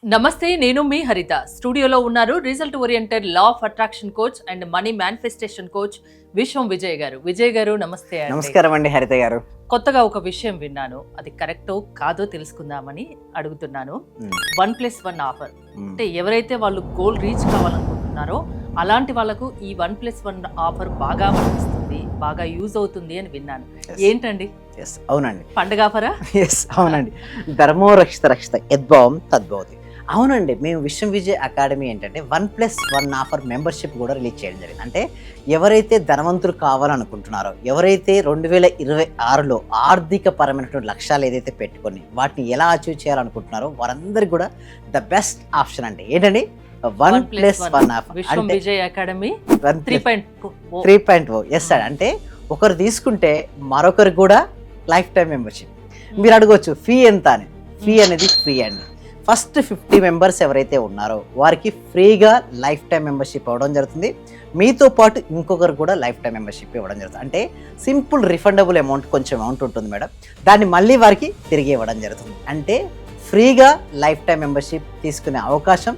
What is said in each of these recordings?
నమస్తే, నేను మీ హరిత. స్టూడియోలో ఉన్నారు result oriented law of attraction coach and money manifestation coach విశ్వం విజయ్ గారు. విజయ్ గారు నమస్తే అండి. నమస్కారం అండి హరిత గారు. కొత్తగా ఒక విషయం విన్నాను, అది కరెక్టో కాదో తెలుసుకుందామని అడుగుతున్నాను. 1+1 ఆఫర్ అంటే ఎవరైతే వాళ్ళు గోల్ రీచ్ కావాలనుకుంటున్నారో అలాంటి వాళ్ళకు ఈ 1+1 ఆఫర్ బాగా వర్తిస్తుంది, బాగా యూజ్ అవుతుంది అని విన్నాను. ఏంటండి? అవునండి, పండగ ఆఫరా? అవునండి. ధర్మో రక్షిత రక్షిత యద్భావం తద్భవతి. అవునండి, మేము విశ్వం విజయ్ అకాడమీ ఏంటంటే 1+1 ఆఫర్ మెంబర్షిప్ కూడా రిలీజ్ చేయడం జరిగింది. అంటే ఎవరైతే ధనవంతులు కావాలనుకుంటున్నారో, ఎవరైతే 2026లో ఆర్థిక పరమైనటువంటి లక్ష్యాలు ఏదైతే పెట్టుకొని వాటిని ఎలా అచీవ్ చేయాలనుకుంటున్నారో వారందరికీ కూడా ద బెస్ట్ ఆప్షన్ అంటే ఏంటండి 1+1 offer. Vishwam Vijay academy 3.0. Yes sir. అంటే ఒకరు తీసుకుంటే మరొకరు కూడా లైఫ్ టైం మెంబర్షిప్. మీరు అడగవచ్చు ఫీ ఎంత అని. ఫీ అనేది ఫ్రీ అండి. ఫస్ట్ 50 మెంబర్స్ ఎవరైతే ఉన్నారో వారికి ఫ్రీగా లైఫ్ టైం మెంబర్షిప్ ఇవ్వడం జరుగుతుంది. మీతో పాటు ఇంకొకరు కూడా లైఫ్ టైం మెంబర్షిప్ ఇవ్వడం జరుగుతుంది. అంటే సింపుల్ రిఫండబుల్ అమౌంట్, కొంచెం అమౌంట్ ఉంటుంది మేడం, దాన్ని మళ్ళీ వారికి తిరిగి ఇవ్వడం జరుగుతుంది. అంటే ఫ్రీగా లైఫ్ టైం మెంబర్షిప్ తీసుకునే అవకాశం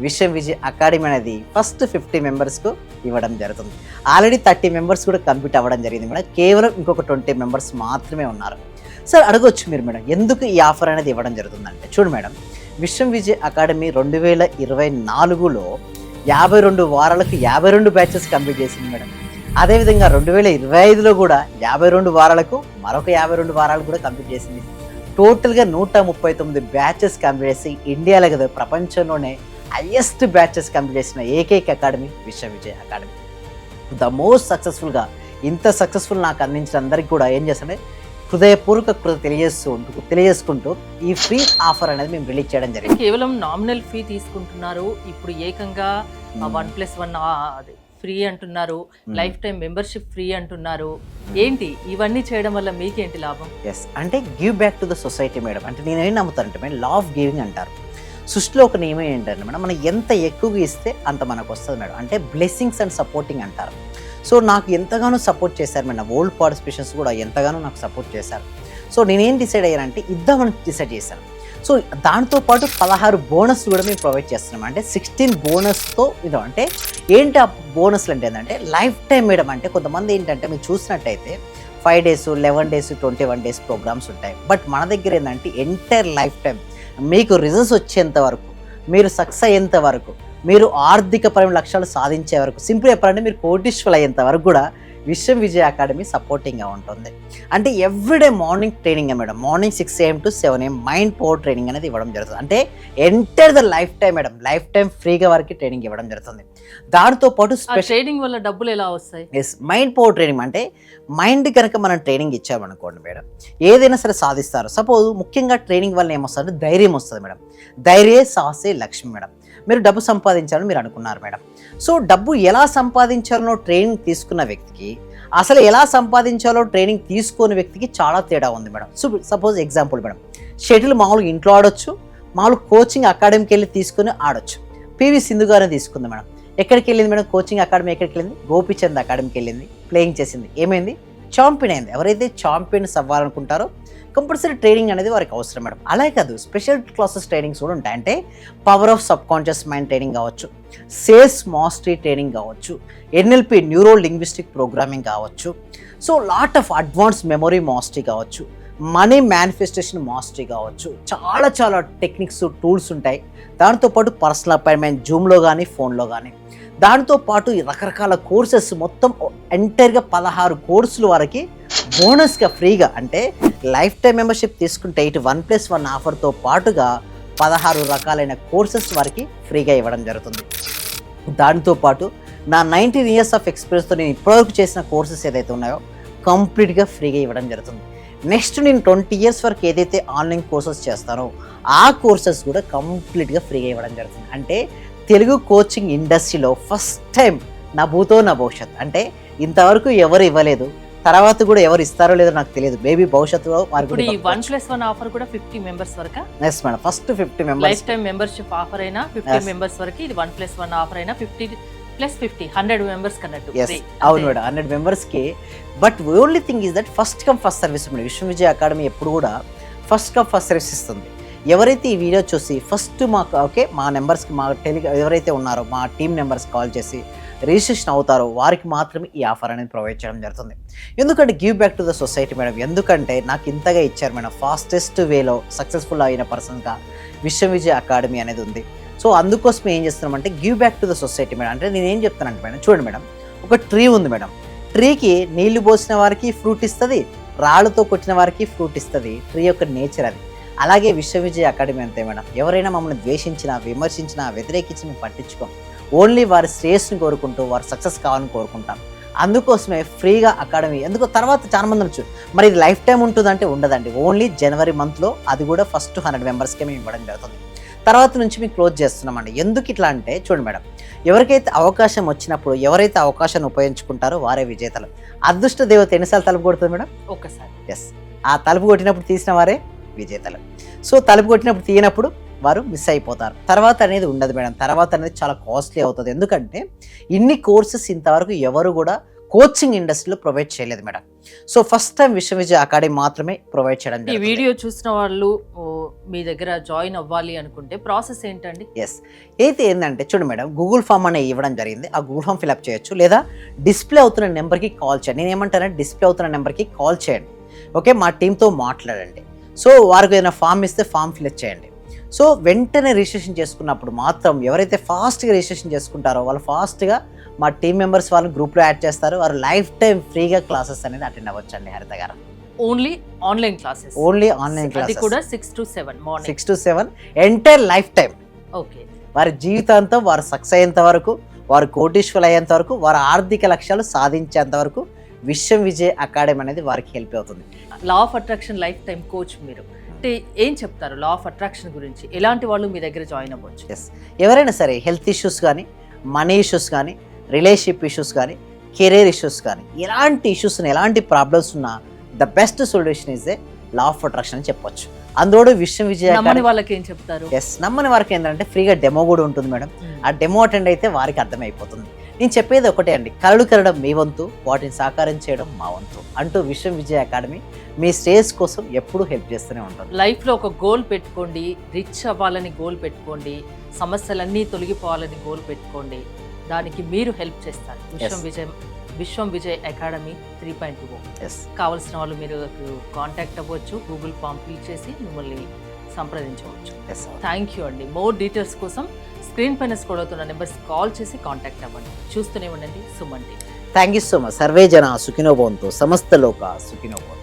విశ్వం విజయ్ అకాడమీ అనేది ఫస్ట్ 50 మెంబర్స్కు ఇవ్వడం జరుగుతుంది. ఆల్రెడీ 30 మెంబర్స్ కూడా కంప్లీట్ అవ్వడం జరిగింది మేడం. కేవలం ఇంకొక 20 మెంబర్స్ మాత్రమే ఉన్నారు. సార్ అడగొచ్చు మీరు మేడం, ఎందుకు ఈ ఆఫర్ అనేది ఇవ్వడం జరుగుతుందంటే, చూడు మేడం, విశ్వం విజయ్ అకాడమీ 2024లో 52 వారాలకు 52 బ్యాచెస్ కంప్లీట్ చేసింది మేడం. అదేవిధంగా 2025లో కూడా 52 వారాలకు మరొక 52 వారాలు కూడా కంప్లీట్ చేసింది. టోటల్గా 139 బ్యాచెస్ కంప్లీట్ చేసి ఇండియాలో కదా ప్రపంచంలోనే హైయెస్ట్ బ్యాచెస్ కంప్లీట్ చేసిన ఏకైక academy Vishwam Vijay academy. The most సక్సెస్ఫుల్గా ఇంత సక్సెస్ఫుల్ నాకు అందించిన అందరికీ కూడా ఏం చేస్తానంటే హృదయపూర్వక తెలియజేసుకుంటూ ఈ ఫ్రీ ఆఫర్ అనేది మేము రిలీజ్ చేయడం జరిగింది. కేవలం నామినల్ ఫీ తీసుకుంటున్నారు, ఇప్పుడు ఏకంగా 1+1 ఫ్రీ అంటున్నారు, లైఫ్ టైం మెంబర్షిప్ ఫ్రీ అంటున్నారు. ఏంటి ఇవన్నీ చేయడం వల్ల మీకేంటి లాభం? ఎస్, అంటే give back to the society madam. అంటే నేనేం నమ్ముతానంటే మేడం, లా ఆఫ్ గివింగ్ అంటారు. సృష్టిలో ఒక నియమం ఏంటంటే మేడం, మనం ఎంత ఎక్కువగా ఇస్తే అంత మనకు వస్తుంది మేడం. అంటే బ్లెస్సింగ్స్ అండ్ సపోర్టింగ్ అంటారు. సో నాకు ఎంతగానో సపోర్ట్ చేశారు మేడం. ఓల్డ్ పార్టిసిపేషన్స్ కూడా ఎంతగానో నాకు సపోర్ట్ చేశారు. సో నేనేం డిసైడ్ అయ్యానంటే ఇద్దామని డిసైడ్ చేశాను. సో దాంతోపాటు 16 బోనస్ కూడా మేము ప్రొవైడ్ చేస్తున్నాం. అంటే 16 బోనస్తో ఇది. అంటే ఏంటి ఆ బోనస్లు అంటే ఏంటంటే లైఫ్ టైం మేడం. అంటే కొంతమంది ఏంటంటే మీరు చూసినట్టయితే 5 days, 11 days, 21 days ప్రోగ్రామ్స్ ఉంటాయి. బట్ మన దగ్గర ఏంటంటే ఎంటైర్ లైఫ్ టైం మీకు రిజల్ట్స్ వచ్చేంత వరకు, మీరు సక్సెస్ అయ్యేంత వరకు, మీరు ఆర్థిక పరమైన లక్ష్యాలు సాధించే వరకు, సింపుల్ చెప్పాలంటే మీరు కోటీశ్వరులు అయ్యేంత వరకు కూడా విశ్వం విజయ్ అకాడమీ సపోర్టింగ్గా ఉంటుంది. అంటే everyday morning training madam. Morning 6 AM to 7 AM mind power training అనేది ఇవ్వడం జరుగుతుంది. అంటే enter the life time madam, life time ఫ్రీగా వారికి ట్రైనింగ్ ఇవ్వడం జరుగుతుంది. దాంతో పాటు ట్రైనింగ్ వల్ల డబ్బులు ఎలా వస్తాయి? ఎస్, మైండ్ పవర్ ట్రైనింగ్ అంటే మైండ్ కనుక మనం ట్రైనింగ్ ఇచ్చామనుకోండి మేడం, ఏదైనా సరే సాధిస్తారు. సపోజ్ ముఖ్యంగా ట్రైనింగ్ వల్ల ఏమొస్తుంది, ధైర్యం వస్తుంది మేడం. ధైర్యే సాహసే లక్ష్మి మేడం. మీరు డబ్బు సంపాదించాలని మీరు అనుకున్నారు మేడం. సో డబ్బు ఎలా సంపాదించాలనో ట్రైనింగ్ తీసుకున్న వ్యక్తికి, అసలు ఎలా సంపాదించాలో ట్రైనింగ్ తీసుకునే వ్యక్తికి చాలా తేడా ఉంది madam. So suppose example madam, shuttle మామూలుగా ఇంట్లో ఆడొచ్చు, మామూలు కోచింగ్ అకాడమీకి వెళ్ళి తీసుకుని ఆడొచ్చు. పివి సింధు గారిని తీసుకుంది మేడం. ఎక్కడికి వెళ్ళింది మేడం? కోచింగ్ అకాడమీ ఎక్కడికి వెళ్ళింది? గోపిచంద్ అకాడమీకి వెళ్ళింది, ప్లేయింగ్ చేసింది, ఏమైంది? ఛాంపియన్ అయింది. ఎవరైతే ఛాంపియన్స్ అవ్వాలనుకుంటారో కంపల్సరీ ట్రైనింగ్ అనేది వారికి అవసరం మేడం. అలాగే కాదు, స్పెషల్ క్లాసెస్ ట్రైనింగ్స్ కూడా ఉంటాయి. అంటే power of sub conscious mind training కావచ్చు, సేల్స్ మాస్టరీ ట్రైనింగ్ కావచ్చు, NLP న్యూరో లింగ్విస్టిక్ ప్రోగ్రామింగ్ కావచ్చు, so lot of advance memory mastery కావచ్చు, మనీ మేనిఫెస్టేషన్ మాస్టరీ కావచ్చు, చాలా చాలా టెక్నిక్స్, టూల్స్ ఉంటాయి. దాంతోపాటు పర్సనల్ అపాయింట్మెంట్ జూమ్లో కానీ ఫోన్లో కానీ, దాంతోపాటు రకరకాల కోర్సెస్ మొత్తం ఎంటైర్గా 16 కోర్సులు వారికి బోనస్గా ఫ్రీగా. అంటే లైఫ్ టైం మెంబర్షిప్ తీసుకుంటే ఇటు 1+1 ఆఫర్తో పాటుగా 16 రకాలైన కోర్సెస్ వారికి ఫ్రీగా ఇవ్వడం జరుగుతుంది. దాంతోపాటు నా 19 years ఆఫ్ ఎక్స్పీరియన్స్తో నేను ఇప్పటివరకు చేసిన కోర్సెస్ ఏదైతే ఉన్నాయో కంప్లీట్గా ఫ్రీగా ఇవ్వడం జరుగుతుంది. నెక్స్ట్ నేను 20 years వరకు ఏదైతే ఆన్లైన్ కోర్సెస్ చేస్తానో ఆ కోర్సెస్ కూడా కంప్లీట్గా ఫ్రీగా ఇవ్వడం జరుగుతుంది. అంటే తెలుగు కోచింగ్ ఇండస్ట్రీలో ఫస్ట్ టైం నా భూతో నా భవిష్యత్. అంటే ఇంతవరకు ఎవరు ఇవ్వలేదు, తర్వాత కూడా ఎవరు ఇస్తారో లేదో నాకు తెలియదు. మేబీ భవిష్యత్తులో ఇప్పుడు ఈ 1+1 ఆఫర్ కూడా 50 మెంబర్స్ వరకు. Yes madam, first 50 members lifetime membership offer అయినా 50 మెంబర్స్ వరకు, ఇది 1+1 ఆఫర్ అయినా 50+50 100 మెంబర్స్ కన్నట్టు. అవును మేడం, 100 మెంబర్స్కి. But only thing is that first come first service madam. Vishwam Vijay academy ఎప్పుడు కూడా ఫస్ట్ కమ్ ఫస్ట్ సర్వీస్ ఇస్తుంది. ఎవరైతే ఈ వీడియో చూసి ఫస్ట్ మాకు మా నెంబర్స్కి మా ఎవరైతే ఉన్నారో మా టీం నెంబర్స్ కాల్ చేసి రిజిస్ట్రేషన్ అవుతారో వారికి మాత్రమే ఈ ఆఫర్ అనేది ప్రొవైడ్ చేయడం జరుగుతుంది. ఎందుకంటే give back to the society madam. ఎందుకంటే నాకు ఇంతగా ఇచ్చారు మేడం, ఫాస్టెస్ట్ వేలో సక్సెస్ఫుల్ అయిన పర్సన్గా విశ్వవిజయ అకాడమీ అనేది ఉంది. సో అందుకోసం ఏం చేస్తున్నామంటే give back to the society madam. అంటే నేను ఏం చెప్తానంటే మేడం, చూడండి మేడం, ఒక ట్రీ ఉంది మేడం. ట్రీకి నీళ్లు పోసిన వారికి ఫ్రూట్ ఇస్తుంది, రాళ్ళతో కొట్టిన వారికి ఫ్రూట్ ఇస్తుంది. ట్రీ యొక్క నేచర్ అది. అలాగే విశ్వవిజయ అకాడమీ అంతే మేడం. ఎవరైనా మమ్మల్ని ద్వేషించినా, విమర్శించినా, వ్యతిరేకించి మేము పట్టించుకోం. ఓన్లీ వారి శ్రేయస్ని కోరుకుంటూ వారు సక్సెస్ కావాలని కోరుకుంటాం. అందుకోసమే ఫ్రీగా అకాడమీ. ఎందుకో తర్వాత చాలా మంది వచ్చు మరి ఇది లైఫ్ టైం ఉంటుందంటే ఉండదండి. ఓన్లీ జనవరి మంత్లో, అది కూడా ఫస్ట్ 100 మెంబర్స్కే మేము ఇవ్వడం జరుగుతుంది. తర్వాత నుంచి మేము క్లోజ్ చేస్తున్నామండి. ఎందుకు ఇట్లా అంటే చూడండి మేడం, ఎవరికైతే అవకాశం వచ్చినప్పుడు ఎవరైతే అవకాశాన్ని ఉపయోగించుకుంటారో వారే విజేతలు. అదృష్ట దేవత ఎన్నిసార్లు తలుపు కొడుతుంది మేడం? ఒకసారి. ఎస్, ఆ తలుపు కొట్టినప్పుడు తీసిన వారే విజేతలు. సో తలుపు కొట్టినప్పుడు తీయనప్పుడు వారు మిస్ అయిపోతారు. తర్వాత అనేది ఉండదు మేడం. తర్వాత అనేది చాలా కాస్ట్లీ అవుతుంది. ఎందుకంటే ఇన్ని కోర్సెస్ ఇంతవరకు ఎవరు కూడా కోచింగ్ ఇండస్ట్రీలో ప్రొవైడ్ చేయలేదు madam. So first time Viswavijaya academy మాత్రమే ప్రొవైడ్ చేయడం ఈ జరుగుతుంది. వీడియో చూసిన వాళ్ళు మీ దగ్గర జాయిన్ అవ్వాలి అనుకుంటే ప్రాసెస్ ఏంటండి? ఎస్, అయితే ఏంటంటే చూడు మేడం, గూగుల్ ఫామ్ అనేది ఇవ్వడం జరిగింది. ఆ గూగుల్ ఫామ్ ఫిల్అప్ చేయొచ్చు, లేదా డిస్ప్లే అవుతున్న నెంబర్కి కాల్ చేయండి. నేను ఏమంటానంటే డిస్ప్లే అవుతున్న నెంబర్కి కాల్ చేయండి. ఓకే, మా టీంతో మాట్లాడండి. సో వారికి ఏదైనా ఫామ్ ఇస్తే ఫామ్ ఫిల్అప్ చేయండి. సో వెంటనే రిజిస్ట్రేషన్ చేసుకున్నప్పుడు మాత్రం ఎవరైతే ఫాస్ట్గా రిజిస్ట్రేషన్ చేసుకుంటారో వాళ్ళు ఫాస్ట్గా మా టీం మెంబర్స్ వాళ్ళని గ్రూప్లో యాడ్ చేస్తారు. వారు లైఫ్ టైం ఫ్రీగా క్లాసెస్ అనేది అటెండ్ అవ్వచ్చు అండి. హరిత గారు, only online classes. Only online అది క్లాసెస్ కూడా 6 to 7 morning. 6 to 7 entire life time. Okay. వారి జీవితాంతం వారు సక్సెస్ అయ్యేంత వరకు, వారు కోటీశ్వరులు అయ్యేంత వరకు, వారి ఆర్థిక లక్ష్యాలు సాధించేంత వరకు విశ్వవిజయ అకాడమీ అనేది వారికి హెల్ప్ అవుతుంది. Law of attraction life time coach మీరు. అంటే ఏం చెప్తారు లా ఆఫ్ అట్రాక్షన్ గురించి? ఎలాంటి వాళ్ళు మీ దగ్గర జాయిన్ అవ్వచ్చు? ఎస్, ఎవరైనా సరే హెల్త్ ఇష్యూస్ కానీ, మనీ ఇష్యూస్ కానీ, రిలేషన్షిప్ ఇష్యూస్ కానీ, కెరీర్ ఇష్యూస్ కానీ, ఎలాంటి ఇష్యూస్ ఎలాంటి ప్రాబ్లమ్స్ ఉన్నా the best solution is a law of attraction అని చెప్పొచ్చు. అందులో విశ్వవిజయ నమ్మని వాళ్ళకి ఏం చెప్తారు? ఎస్, నమ్మని వారికి ఏంటంటే ఫ్రీగా డెమో కూడా ఉంటుంది మేడం. ఆ డెమో అటెండ్ అయితే వారికి అర్థమైపోతుంది. నేను చెప్పేది ఒకటే అండి, కలలు కరడం మీ వంతు, వాటిని సాకారం చేయడం మా వంతు అంటూ విశ్వవిజయ అకాడమీ మీ స్టేజ్ కోసం ఎప్పుడూ హెల్ప్ చేస్తూనే ఉంటుంది. లైఫ్లో ఒక గోల్ పెట్టుకోండి, రిచ్ అవ్వాలని గోల్ పెట్టుకోండి, సమస్యలన్నీ తొలగిపోవాలని గోల్ పెట్టుకోండి. దానికి మీరు హెల్ప్ చేస్తారు. విశ్వం విజయ్ అకాడమీ 3.2. ఎస్, కావాల్సిన వాళ్ళు మీరు కాంటాక్ట్ అవ్వచ్చు, గూగుల్ ఫామ్ ఫిల్ చేసి మిమ్మల్ని సంప్రదించవచ్చు. ఎస్. థ్యాంక్ యూ అండి. మోర్ డీటెయిల్స్ కోసం స్క్రీన్ పైన స్క్రోల్ అవుతున్న నెంబర్స్ కాల్ చేసి కాంటాక్ట్ అవ్వండి. చూస్తూనే ఉండండి Suman TV. Thank you so much. Survey జన సుఖినో భవంతు, సమస్త లోక సుఖినో భవంతు.